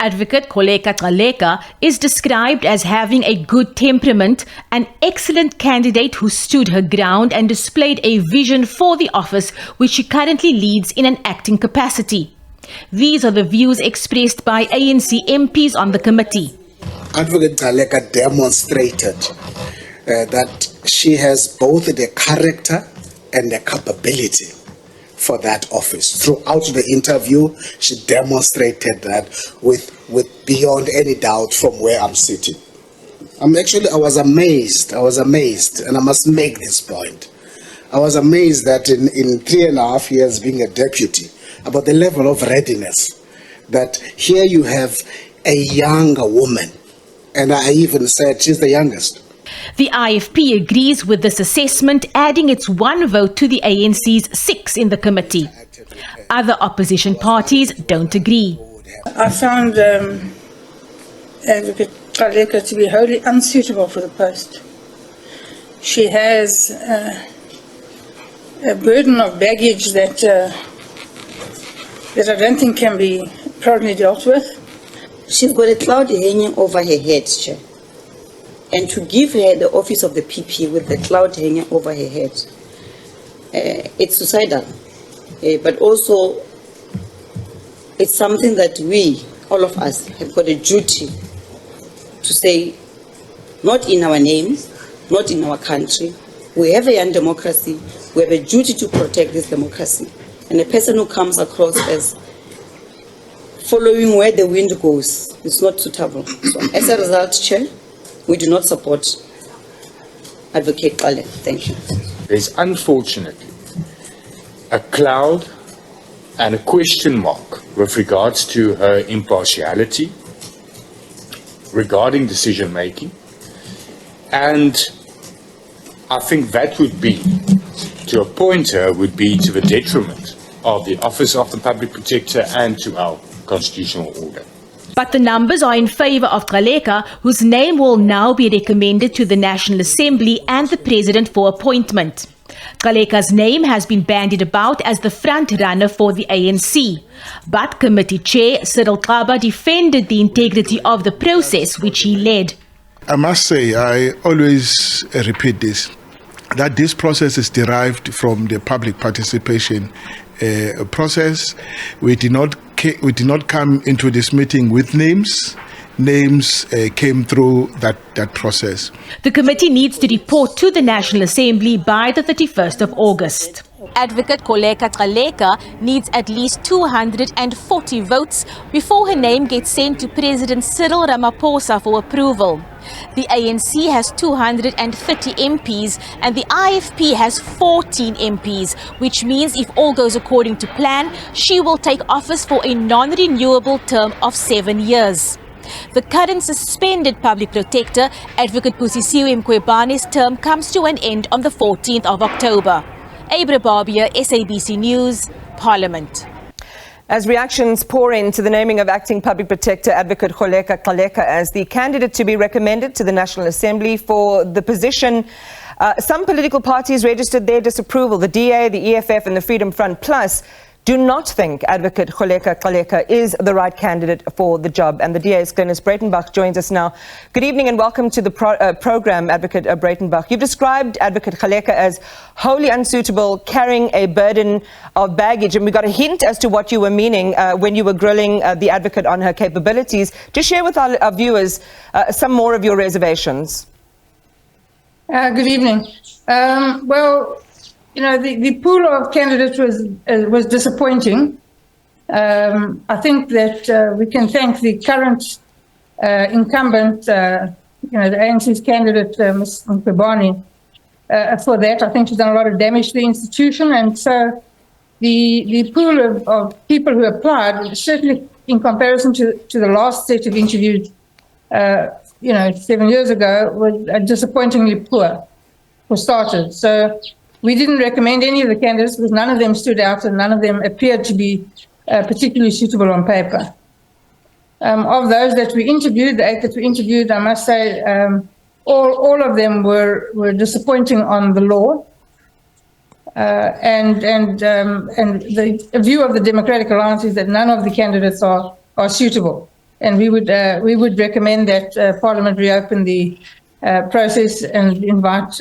Advocate Kholeka Gcaleka is described as having a good temperament, an excellent candidate who stood her ground and displayed a vision for the office which she currently leads in an acting capacity. These are the views expressed by ANC MPs on the committee. Advocate Gcaleka demonstrated that she has both the character and the capability for that office. Throughout the interview, she demonstrated that with beyond any doubt from where I'm sitting. I was amazed, and I must make this point. I was amazed that in 3.5 years being a deputy, about the level of readiness, that here you have a younger woman, and I even said she's the youngest. The IFP agrees with this assessment, adding its 1 vote to the ANC's 6 in the committee. Other opposition parties don't agree. I found Advocate Gcaleka to be wholly unsuitable for the post. She has a burden of baggage that I don't think can be properly dealt with. She's got a cloud hanging over her head, Chair. And to give her the office of the PP with the cloud hanging over her head, it's suicidal. But also, it's something that we, all of us, have got a duty to say, not in our name, not in our country. We have a young democracy. We have a duty to protect this democracy. And a person who comes across as following where the wind goes is not suitable. So as a result, Chair, we do not support Advocate Gcaleka. Thank you. There's unfortunately a cloud and a question mark with regards to her impartiality regarding decision making, and I think that would be, to appoint her would be to the detriment of the office of the Public Protector and to our constitutional order. But the numbers are in favour of Gcaleka, whose name will now be recommended to the National Assembly and the President for appointment. Gcaleka's name has been bandied about as the front runner for the ANC. But Committee Chair Cyril Kaba defended the integrity of the process which he led. I must say, I always repeat this, that this process is derived from the public participation process. We did not come into this meeting with names. Names came through that process. The committee needs to report to the National Assembly by the 31st of August. Advocate Kholeka Gcaleka needs at least 240 votes before her name gets sent to President Cyril Ramaphosa for approval. The ANC has 230 MPs and the IFP has 14 MPs, which means if all goes according to plan, she will take office for a non-renewable term of 7 years. The current suspended Public Protector, Advocate Busisiwe Mkhwebane's term comes to an end on the 14th of October. Abra Barbia, SABC News, Parliament. As reactions pour in to the naming of Acting Public Protector Advocate Kholeka Gcaleka as the candidate to be recommended to the National Assembly for the position, some political parties registered their disapproval. The DA, the EFF and the Freedom Front Plus do not think Advocate Kholeka Gcaleka is the right candidate for the job. And the DA's Glynnis Breytenbach joins us now. Good evening and welcome to the program, Advocate Breytenbach. You've described Advocate Gcaleka as wholly unsuitable, carrying a burden of baggage. And we got a hint as to what you were meaning when you were grilling the advocate on her capabilities. Just share with our viewers some more of your reservations. Good evening. Well, you know, the pool of candidates was disappointing. I think that we can thank the current incumbent, the ANC's candidate, Ms. Mkhwebane, for that. I think she's done a lot of damage to the institution, and so the pool of people who applied, certainly in comparison to the last set of interviews, 7 years ago, was disappointingly poor, for starters. So we didn't recommend any of the candidates because none of them stood out and none of them appeared to be particularly suitable on paper. Of those that we interviewed, the 8 that we interviewed, I must say, all of them were disappointing on the law, and the view of the Democratic Alliance is that none of the candidates are suitable. and we would recommend that Parliament reopen the process and invite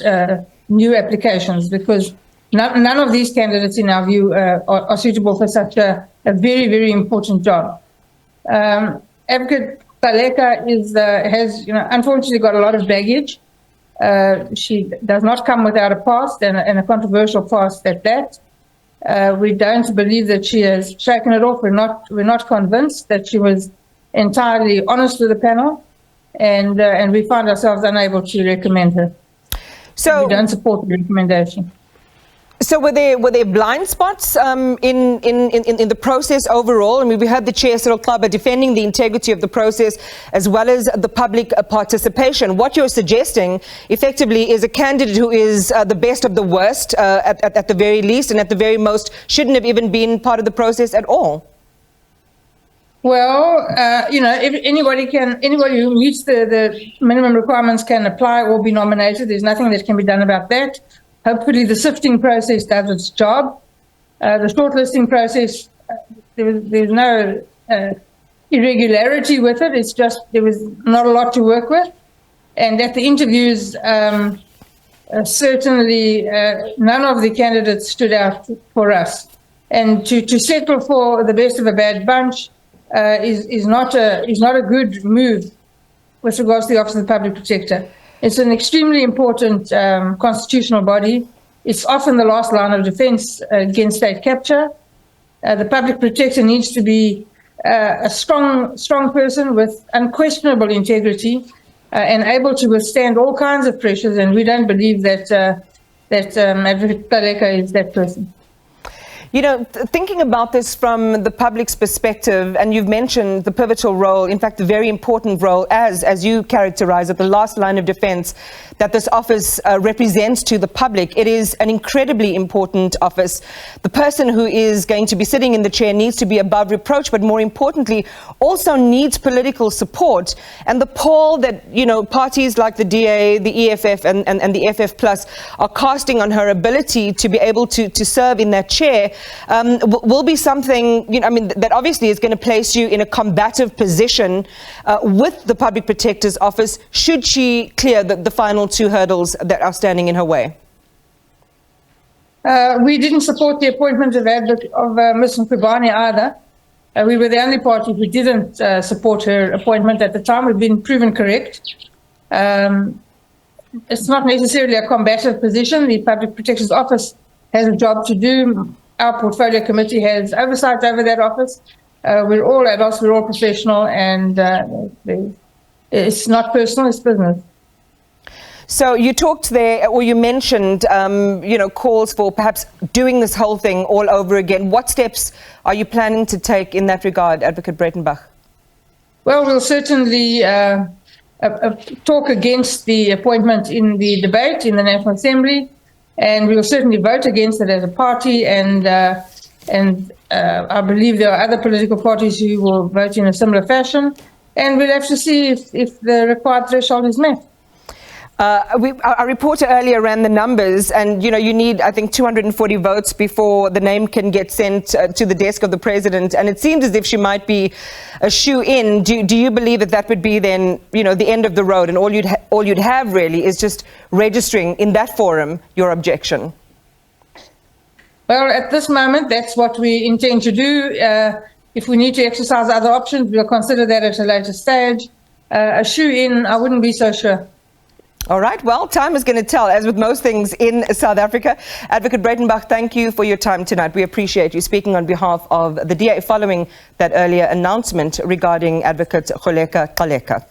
new applications, because none of these candidates, in our view, are suitable for such a very, very important job. Advocate Kholeka has, unfortunately got a lot of baggage. She does not come without a past, and a controversial past at that. We don't believe that she has shaken it off. We're not convinced that she was entirely honest with the panel, and we find ourselves unable to recommend her. So we don't support the recommendation. So were there blind spots in the process overall? I mean, we heard the Chair, Cyril Klaba, defending the integrity of the process as well as the public participation. What you're suggesting, effectively, is a candidate who is the best of the worst at the very least, and at the very most shouldn't have even been part of the process at all. Well, if anybody who meets the minimum requirements can apply or be nominated. There's nothing that can be done about that. Hopefully the sifting process does its job. The shortlisting process, there's no irregularity with it. It's just there was not a lot to work with. And at the interviews, certainly none of the candidates stood out for us. And to settle for the best of a bad bunch is not a good move with regards to the Office of the Public Protector. It's an extremely important constitutional body. It's often the last line of defense against state capture. The public protector needs to be a strong person with unquestionable integrity and able to withstand all kinds of pressures. And we don't believe that Adv Kholeka is that person. Thinking about this from the public's perspective, and you've mentioned the pivotal role, in fact, the very important role, as you characterize it, the last line of defense that this office represents to the public. It is an incredibly important office. The person who is going to be sitting in the chair needs to be above reproach, but more importantly, also needs political support. And the poll that, parties like the DA, the EFF, and the FF Plus are casting on her ability to be able to serve in that chair will be something, that obviously is going to place you in a combative position with the Public Protector's Office, should she clear the final two hurdles that are standing in her way. We didn't support the appointment of Ms. Mkhwebane either. We were the only party who didn't support her appointment at the time. We've been proven correct. It's not necessarily a combative position. The Public Protector's Office has a job to do. Our portfolio committee has oversight over that office. We're all adults, we're all professional, and it's not personal, it's business. So you talked there, or you mentioned, calls for perhaps doing this whole thing all over again. What steps are you planning to take in that regard, Advocate Breytenbach? Well, we'll certainly talk against the appointment in the debate in the National Assembly, and we'll certainly vote against it as a party. And I believe there are other political parties who will vote in a similar fashion, and we'll have to see if the required threshold is met. Our reporter earlier ran the numbers, and you need, I think, 240 votes before the name can get sent to the desk of the president, and it seems as if she might be a shoe-in. Do you believe that would be then, the end of the road, and all you'd have really is just registering in that forum your objection? Well, at this moment, that's what we intend to do. If we need to exercise other options, we'll consider that at a later stage. A shoe-in, I wouldn't be so sure. All right. Well, time is going to tell, as with most things in South Africa. Advocate Breytenbach, thank you for your time tonight. We appreciate you speaking on behalf of the DA following that earlier announcement regarding Advocate Kholeka Gcaleka.